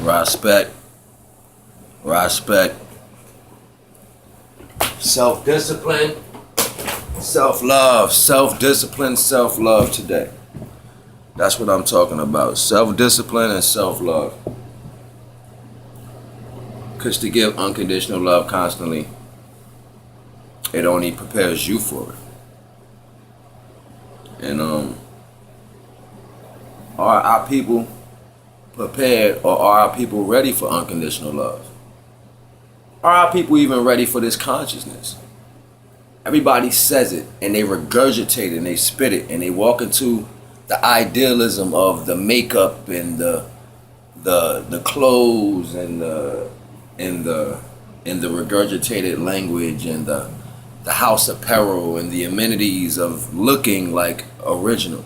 Respect, respect, self-discipline, self-love, self-discipline, self-love today. That's what I'm talking about. Self-discipline and self-love. Because to give unconditional love constantly, it only prepares you for it. And are our people prepared, or are our people ready for unconditional love? Are our people even ready for this consciousness? Everybody says it and they regurgitate it and they spit it and they walk into the idealism of the makeup and the clothes and the regurgitated language and the house apparel and the amenities of looking like original.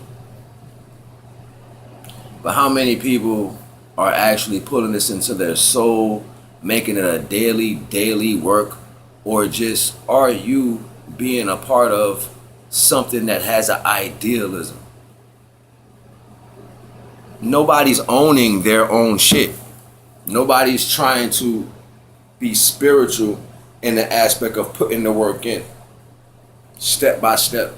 But how many people are actually pulling this into their soul, making it a daily work, or just are you being a part of something that has an idealism? Nobody's owning their own shit. Nobody's trying to be spiritual in the aspect of putting the work in, step by step.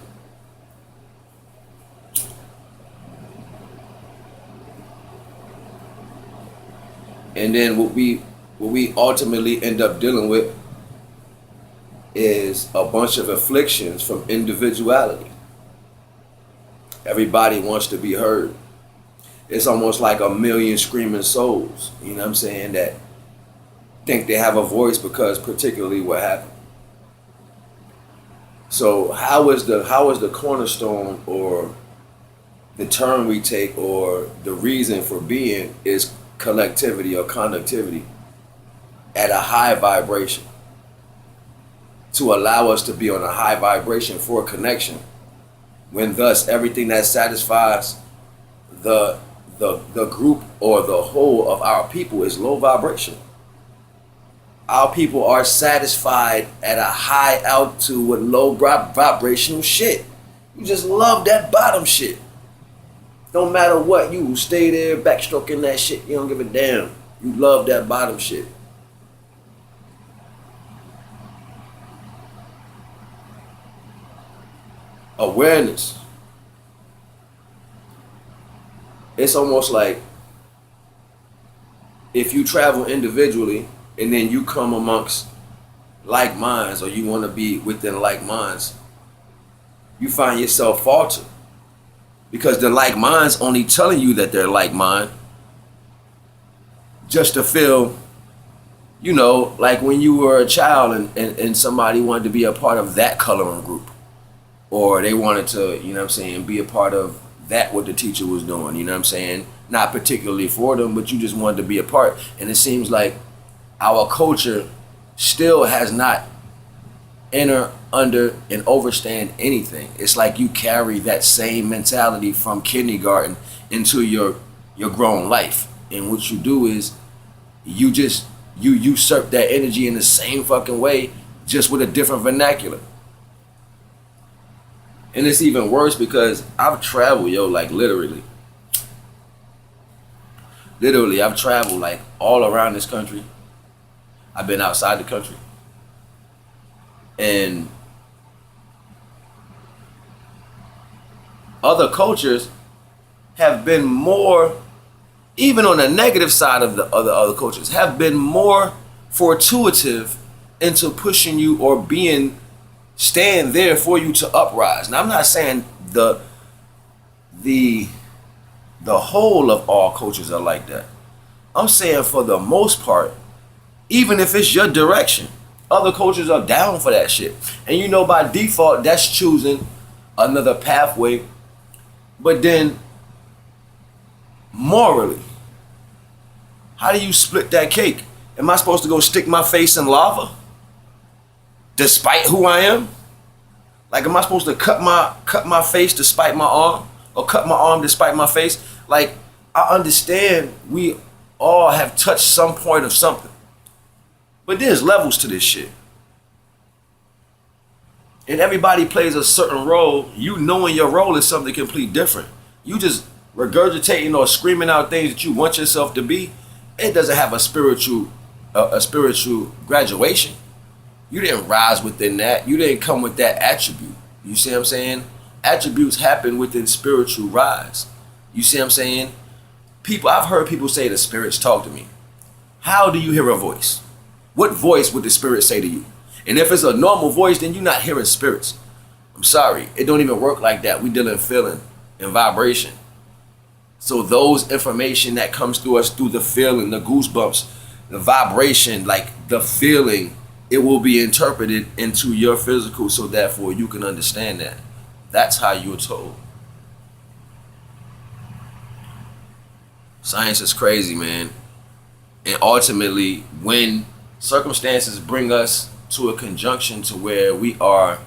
And then what we ultimately end up dealing with is a bunch of afflictions from individuality. Everybody wants to be heard. It's almost like a million screaming souls, you know what I'm saying, that think they have a voice because particularly what happened. So how is the cornerstone, or the term we take, or the reason for being is collectivity or conductivity at a high vibration, to allow us to be on a high vibration for connection, when thus everything that satisfies the group or the whole of our people is low vibration. Our people are satisfied at a high altitude with low vibrational shit. You just love that bottom shit. Don't matter what, you stay there backstroking that shit. You don't give a damn. You love that bottom shit. Awareness. It's almost like if you travel individually and then you come amongst like minds, or you want to be within like minds, you find yourself falter. Because the like minds only telling you that they're like mind just to feel, you know, like when you were a child and somebody wanted to be a part of that coloring group, or they wanted to, you know what I'm saying, be a part of that what the teacher was doing, you know what I'm saying, not particularly for them, but you just wanted to be a part. And it seems like our culture still has not enter under and understand anything. It's like you carry that same mentality from kindergarten into your grown life, and what you do is you usurp that energy in the same fucking way, just with a different vernacular. And it's even worse because I've traveled, like literally I've traveled like all around this country. I've been outside the country. And other cultures have been more, even on the negative side of the other cultures, have been more fortuitive into pushing you or staying there for you to uprise. Now, I'm not saying the whole of all cultures are like that. I'm saying for the most part, even if it's your direction, other cultures are down for that shit. And you know, by default, that's choosing another pathway. But then, morally, how do you split that cake? Am I supposed to go stick my face in lava? Despite who I am? Like, am I supposed to cut my face despite my arm? Or cut my arm despite my face? Like, I understand we all have touched some point of something. But there's levels to this shit. And everybody plays a certain role. You knowing your role is something completely different. You just regurgitating or screaming out things that you want yourself to be It doesn't have a spiritual graduation. You didn't rise within that. You didn't come with that attribute. You see what I'm saying? Attributes happen within spiritual rise. You see what I'm saying? I've heard people say the spirits talk to me. How do you hear a voice? What voice would the spirit say to you? And if it's a normal voice, then you're not hearing spirits. I'm sorry, it don't even work like that. We deal in feeling and vibration. So those information that comes through us through the feeling, the goosebumps, the vibration, like the feeling, it will be interpreted into your physical, so therefore you can understand that. That's how you're told. Science is crazy, man. And ultimately, when circumstances bring us to a conjunction to where we are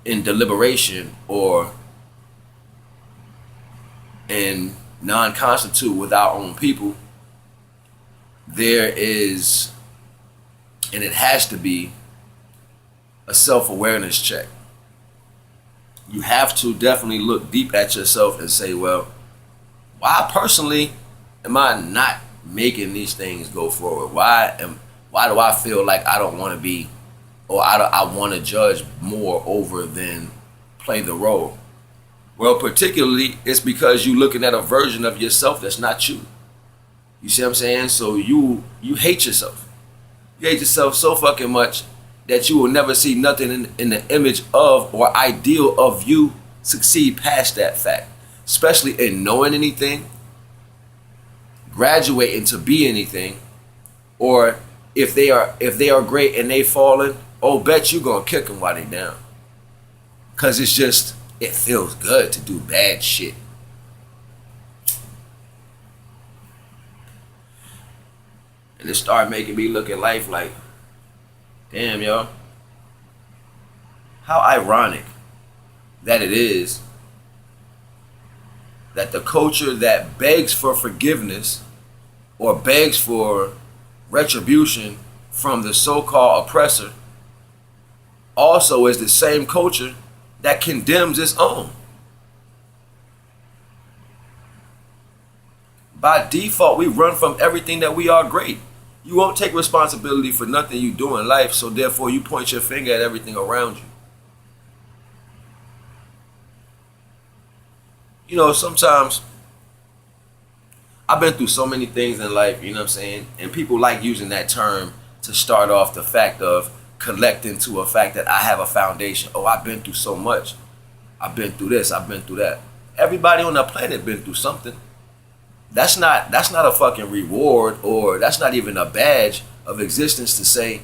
in deliberation or in non-constitute with our own people, there is, and it has to be, a self-awareness check. You have to definitely look deep at yourself and say, well, why personally am I not making these things go forward? Why do I feel like I don't want to be, or I want to judge more over than play the role? Well, particularly, it's because you're looking at a version of yourself that's not you. You see what I'm saying? So you hate yourself. You hate yourself so fucking much that you will never see nothing in the image of or ideal of you succeed past that fact. Especially in knowing anything, graduating to be anything, or if they are great and they falling, oh, bet you gonna kick them while they down. Cause it feels good to do bad shit. And it started making me look at life like, damn, yo, how ironic that it is that the culture that begs for forgiveness or begs for retribution from the so-called oppressor also is the same culture that condemns its own. By default, we run from everything that we are great. You won't take responsibility for nothing you do in life, so therefore you point your finger at everything around you. You know, sometimes I've been through so many things in life, you know what I'm saying? And people like using that term to start off the fact of collecting to a fact that I have a foundation. Oh, I've been through so much. I've been through this, I've been through that. Everybody on the planet been through something. That's not a fucking reward, or that's not even a badge of existence to say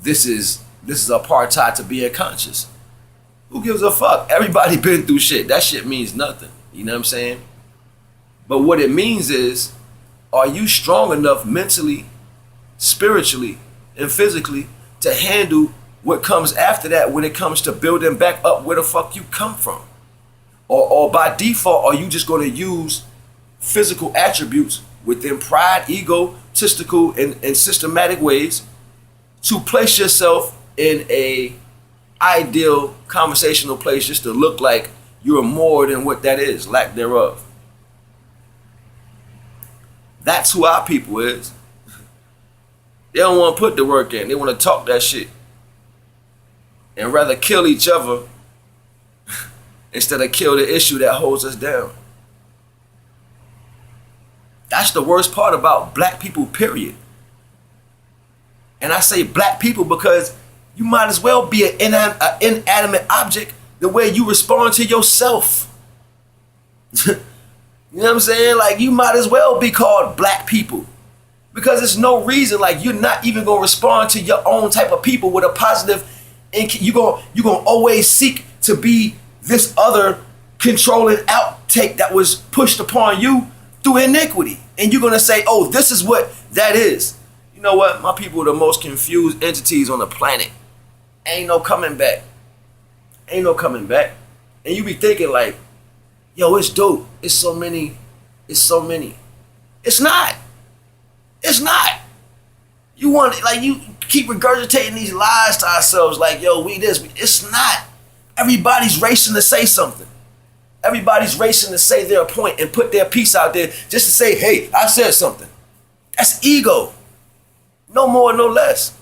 this is apartheid to being conscious. Who gives a fuck? Everybody been through shit. That shit means nothing. You know what I'm saying? But what it means is, are you strong enough mentally, spiritually, and physically to handle what comes after that when it comes to building back up where the fuck you come from? Or by default, are you just going to use physical attributes within pride, ego, testicle, and systematic ways to place yourself in a ideal conversational place just to look like you're more than what that is, lack thereof? That's who our people is. They don't want to put the work in. They want to talk that shit and rather kill each other instead of kill the issue that holds us down. That's the worst part about black people, period. And I say black people because you might as well be an inanimate object the way you respond to yourself. You know what I'm saying? Like, you might as well be called black people, because there's no reason, like, you're not even gonna respond to your own type of people with a positive, and you're gonna always seek to be this other controlling outtake that was pushed upon you through iniquity. And you're gonna say, oh, this is what that is. You know what? My people are the most confused entities on the planet. Ain't no coming back. Ain't no coming back. And you be thinking like, yo, it's dope. It's so many. It's not. It's not. You want, like, you keep regurgitating these lies to ourselves like, yo, we this. It's not. Everybody's racing to say something. Everybody's racing to say their point and put their piece out there just to say, hey, I said something. That's ego. No more, no less.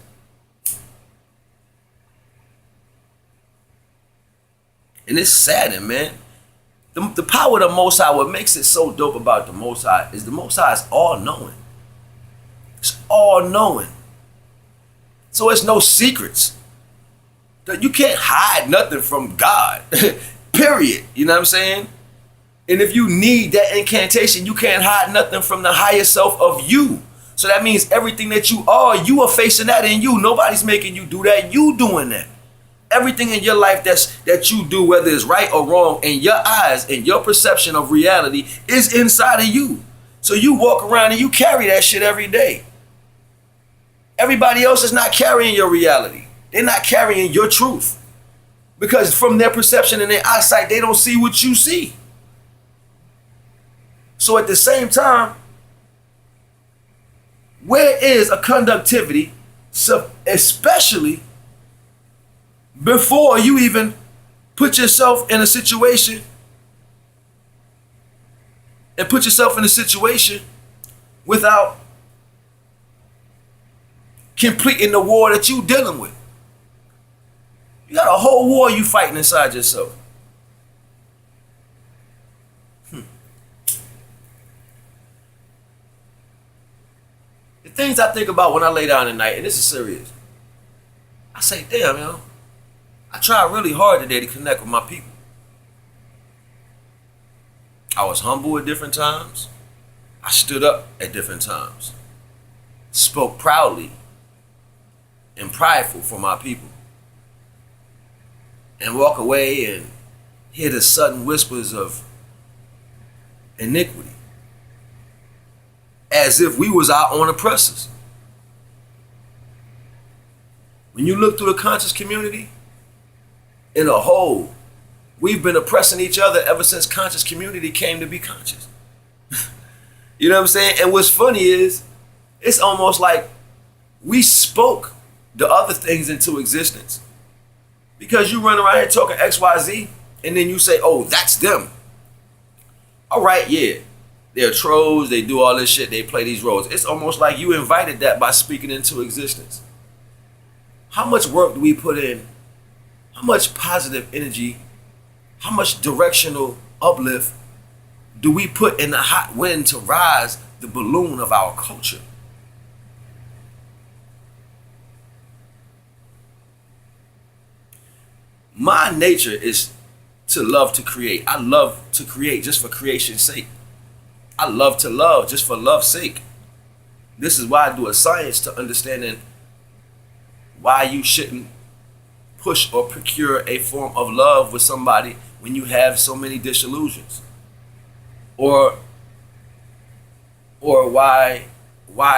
And it's saddening, man. The power of the Most High, what makes it so dope about the Most High is the Most High is all knowing. It's all knowing. So it's no secrets. You can't hide nothing from God. Period. You know what I'm saying? And if you need that incantation, you can't hide nothing from the higher self of you. So that means everything that you are facing that in you. Nobody's making you do that. You doing that. Everything in your life that you do, whether it's right or wrong, in your eyes and your perception of reality is inside of you. So you walk around and you carry that shit every day. Everybody else is not carrying your reality. They're not carrying your truth. Because from their perception and their eyesight, they don't see what you see. So at the same time, where is a conductivity, especially before you even put yourself in a situation without completing the war that you dealing with? You got a whole war you fighting inside yourself. The things I think about when I lay down at night, and this is serious, I say, damn, I tried really hard today to connect with my people. I was humble at different times. I stood up at different times. Spoke proudly and prideful for my people. And walk away and hear the sudden whispers of iniquity. As if we was our own oppressors. When you look through the conscious community, in a whole, we've been oppressing each other ever since conscious community came to be conscious. You know what I'm saying? And what's funny is, it's almost like we spoke the other things into existence. Because you run around here talking XYZ, and then you say, oh, that's them. All right, yeah. They're trolls, they do all this shit, they play these roles. It's almost like you invited that by speaking into existence. How much work do we put in? How much positive energy, how much directional uplift do we put in the hot wind to rise the balloon of our culture? My nature is to love to create. I love to create just for creation's sake. I love to love just for love's sake. This is why I do a science to understanding why you shouldn't push or procure a form of love with somebody when you have so many disillusions. Or why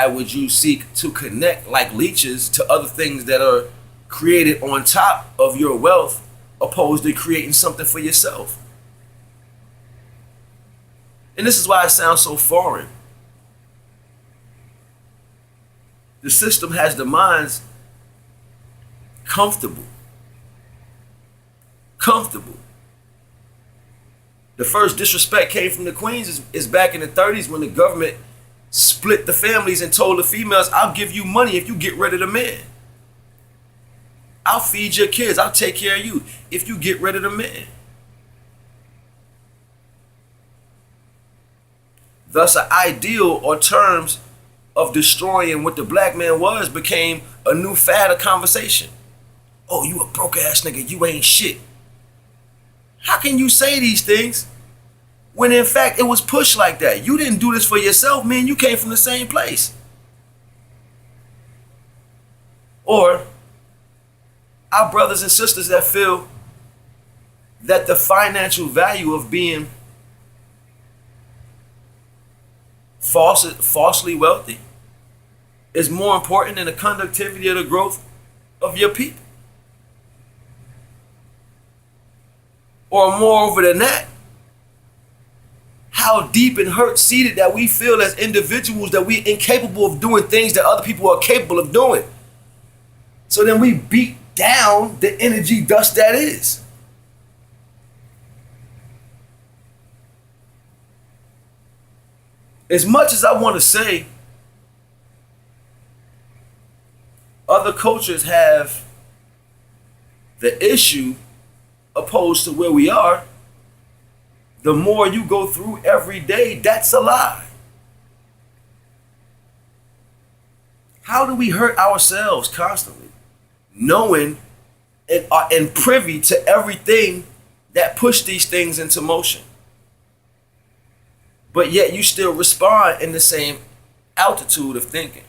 would you seek to connect like leeches to other things that are created on top of your wealth opposed to creating something for yourself? And this is why it sounds so foreign. The system has the minds comfortable. The first disrespect came from the queens is back in the 30s when the government split the families and told the females, I'll give you money if you get rid of the men. I'll feed your kids. I'll take care of you if you get rid of the men. Thus, an ideal or terms of destroying what the black man was became a new fad of conversation. Oh, you a broke ass nigga, you ain't shit. How can you say these things when in fact it was pushed like that? You didn't do this for yourself, man. You came from the same place. Or our brothers and sisters that feel that the financial value of being falsely wealthy is more important than the conductivity of the growth of your people. Or moreover than that, how deep and hurt-seated that we feel as individuals that we're incapable of doing things that other people are capable of doing. So then we beat down the energy dust that is. As much as I want to say other cultures have the issue opposed to where we are, the more you go through every day, that's a lie. How do we hurt ourselves constantly, knowing and are privy to everything that push these things into motion? But yet you still respond in the same altitude of thinking.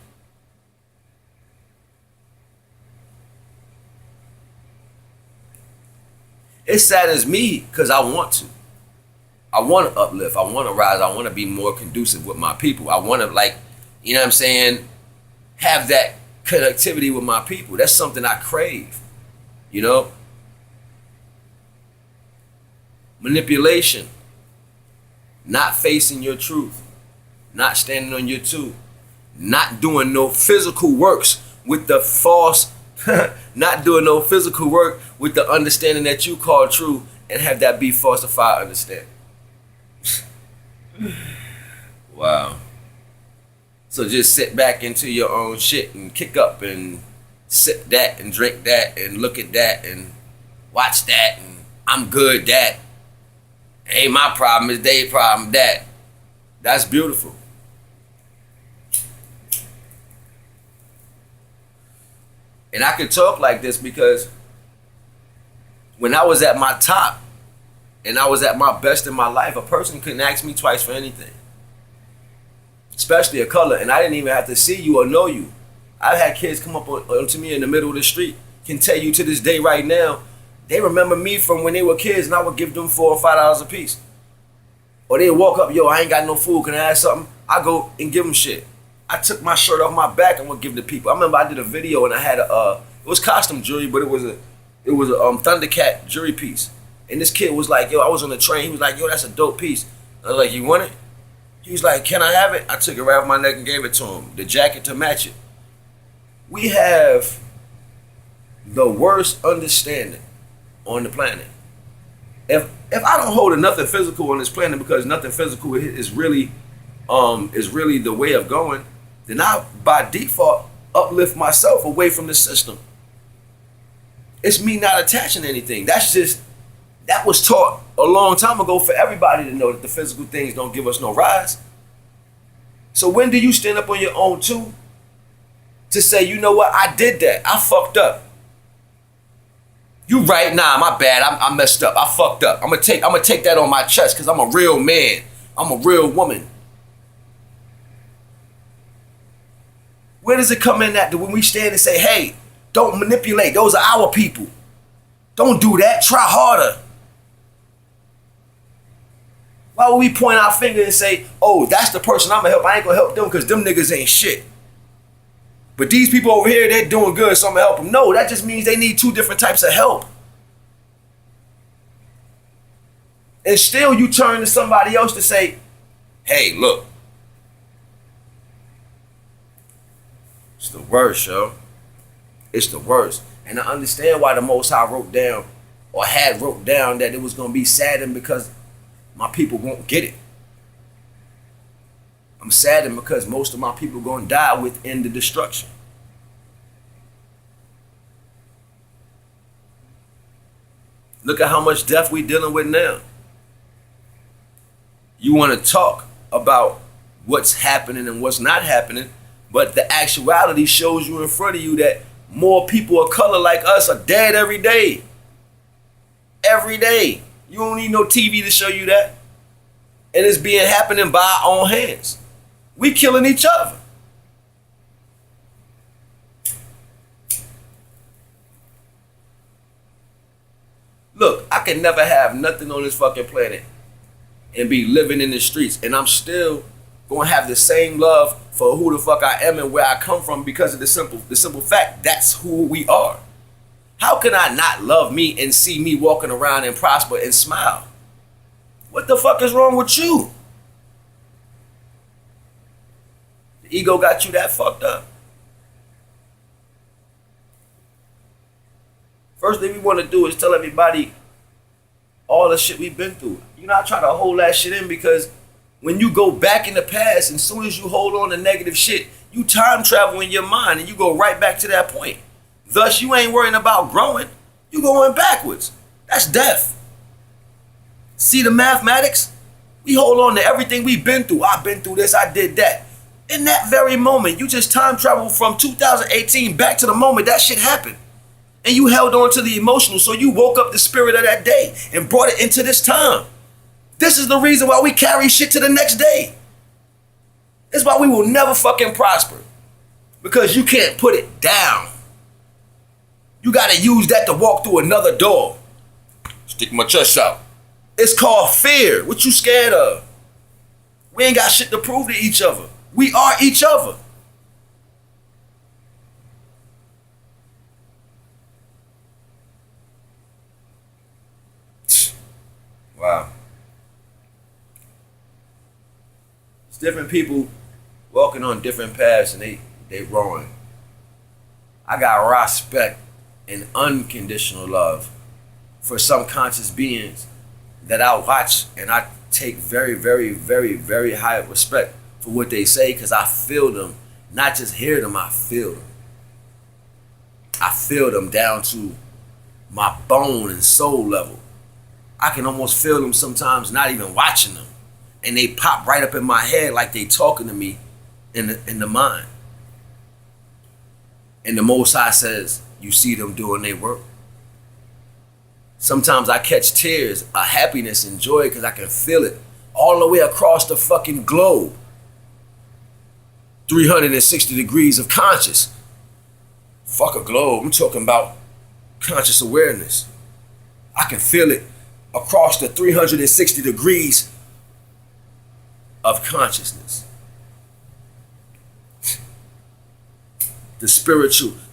It saddens me because I want to. I want to uplift. I want to rise. I want to be more conducive with my people. I want to, like, you know what I'm saying, have that connectivity with my people. That's something I crave, you know? Manipulation, not facing your truth, not standing on your truth, not doing no physical works with the false, not doing no physical work with the understanding that you call true and have that be falsified understanding. Wow. So just sit back into your own shit and kick up and sip that and drink that and look at that and watch that and I'm good that. Ain't my problem, it's their problem that. That's beautiful. And I could talk like this because when I was at my top and I was at my best in my life, a person couldn't ask me twice for anything. Especially a color, and I didn't even have to see you or know you. I've had kids come up to me in the middle of the street, can tell you to this day right now, they remember me from when they were kids and I would give them $4 or $5 a piece. Or they'd walk up, yo, I ain't got no food, can I have something? I go and give them shit. I took my shirt off my back and would give the people. I remember I did a video and I had it was costume jewelry, but it was a Thundercat jewelry piece. And this kid was like, yo, I was on the train, he was like, yo, that's a dope piece. I was like, you want it? He was like, can I have it? I took it right off my neck and gave it to him. The jacket to match it. We have the worst understanding on the planet. If I don't hold nothing physical on this planet because nothing physical is really the way of going, then I by default uplift myself away from the system. It's me not attaching to anything. That was taught a long time ago for everybody to know that the physical things don't give us no rise. So when do you stand up on your own too to say, you know what, I did that, I fucked up. You right, nah, my bad, I messed up, I fucked up. I'm gonna take that on my chest because I'm a real man, I'm a real woman. Where does it come in at when we stand and say, hey, don't manipulate, those are our people. Don't do that, try harder. Why would we point our finger and say, oh, that's the person I'm gonna help, I ain't gonna help them because them niggas ain't shit. But these people over here, they're doing good, so I'm gonna help them. No, that just means they need two different types of help. And still you turn to somebody else to say, hey, look. It's the worst, yo. It's the worst. And I understand why the Most High wrote down that it was gonna be saddened because my people won't get it. I'm saddened because most of my people are going to die within the destruction. Look at how much death we're dealing with now. You want to talk about what's happening and what's not happening, but the actuality shows you in front of you that more people of color like us are dead every day. Every day. You don't need no TV to show you that. And it's happening by our own hands. We killing each other. Look, I can never have nothing on this fucking planet and be living in the streets, and I'm still gonna have the same love for who the fuck I am and where I come from because of the simple fact that's who we are. How can I not love me and see me walking around and prosper and smile? What the fuck is wrong with you? The ego got you that fucked up. First thing we want to do is tell everybody all the shit we've been through. You're not trying to hold that shit in because when you go back in the past, and as soon as you hold on to negative shit, You time travel in your mind and you go right back to that point. Thus, you ain't worrying about growing. You going backwards. That's death. See the mathematics? We hold on to everything we've been through. I've been through this, I did that. In that very moment, you just time travel from 2018 back to the moment that shit happened. And you held on to the emotional, so you woke up the spirit of that day and brought it into this time. This is the reason why we carry shit to the next day. It's why we will never fucking prosper. Because you can't put it down. You gotta use that to walk through another door. Stick my chest out. It's called fear. What you scared of? We ain't got shit to prove to each other. We are each other. Wow. It's different people walking on different paths and they wrong. I got respect and unconditional love for some conscious beings that I watch and I take very, very, very, very high respect for what they say because I feel them. Not just hear them, I feel them. I feel them down to my bone and soul level. I can almost feel them sometimes not even watching them. And they pop right up in my head like they talking to me in the mind. And the Most High says, you see them doing their work. Sometimes I catch tears of happiness and joy because I can feel it all the way across the fucking globe. 360 degrees of conscious. Fuck a globe, I'm talking about conscious awareness. I can feel it across the 360 degrees of consciousness. The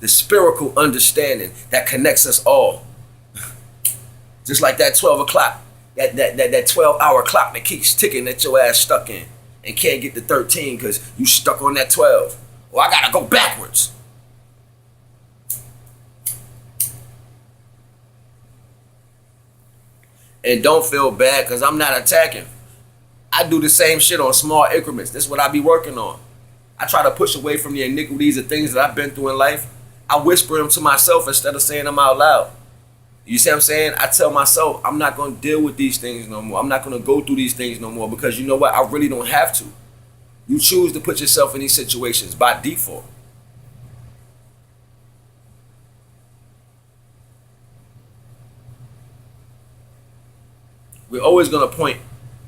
spiritual understanding that connects us all. Just like that 12 o'clock, that 12-hour clock that keeps ticking that your ass stuck in and can't get to 13 because you stuck on that 12. Well, I gotta go backwards. And don't feel bad because I'm not attacking. I do the same shit on small increments. This is what I be working on. I try to push away from the iniquities of things that I've been through in life. I whisper them to myself instead of saying them out loud. You see what I'm saying? I tell myself, I'm not going to deal with these things no more. I'm not going to go through these things no more because you know what? I really don't have to. You choose to put yourself in these situations by default. We're always going to point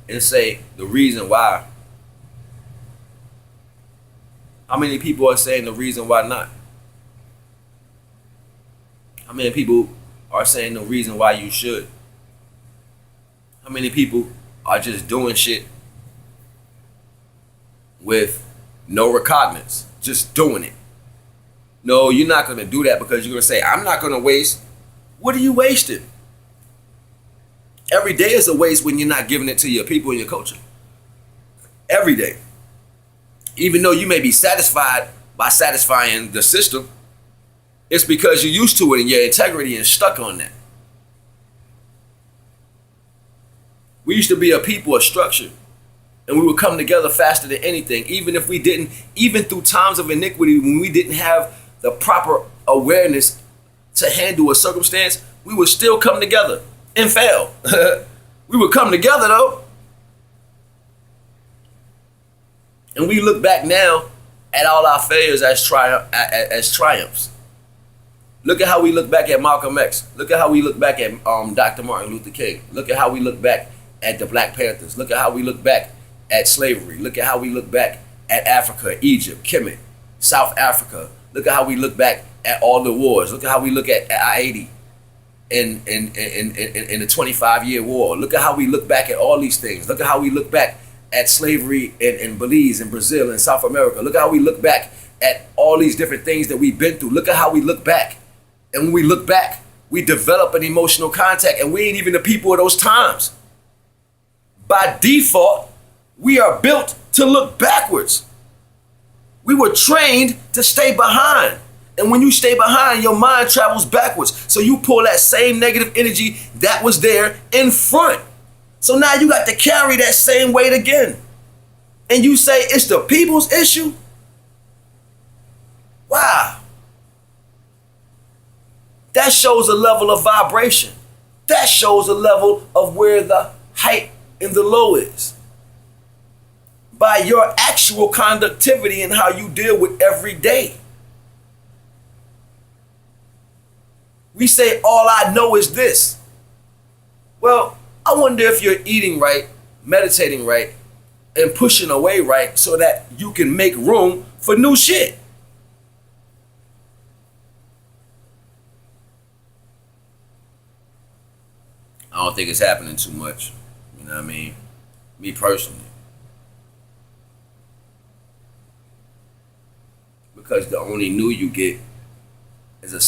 and say the reason why. How many people are saying the reason why not? How many people are saying the reason why you should? How many people are just doing shit with no recognizance, just doing it? No, you're not going to do that because you're going to say, I'm not going to waste. What are you wasting? Every day is a waste when you're not giving it to your people and your culture. Every day. Even though you may be satisfied by satisfying the system, it's because you're used to it and your integrity is stuck on that. We used to be a people of structure and we would come together faster than anything, even if we didn't, even through times of iniquity, when we didn't have the proper awareness to handle a circumstance, we would still come together and fail. We would come together though. And we look back now at all our failures as triumphs. Look at how we look back at Malcolm X. Look at how we look back at Dr. Martin Luther King. Look at how we look back at the Black Panthers. Look at how we look back at slavery. Look at how we look back at Africa, Egypt, Kemet, South Africa. Look at how we look back at all the wars. Look at how we look at I-80 in the 25-year war. Look at how we look back at all these things. Look at how we look back at slavery in Belize and Brazil and South America. Look at how we look back at all these different things that we've been through. Look at how we look back. And when we look back, we develop an emotional contact and we ain't even the people of those times. By default, we are built to look backwards. We were trained to stay behind. And when you stay behind, your mind travels backwards. So you pull that same negative energy that was there in front. So now you got to carry that same weight again. And you say it's the people's issue? That shows a level of vibration. That shows a level of where the height and the low is. By your actual conductivity and how you deal with every day. We say, all I know is this. Well, I wonder if you're eating right, meditating right, and pushing away right so that you can make room for new shit. I don't think it's happening too much. You know what I mean? Me personally. Because the only new you get is a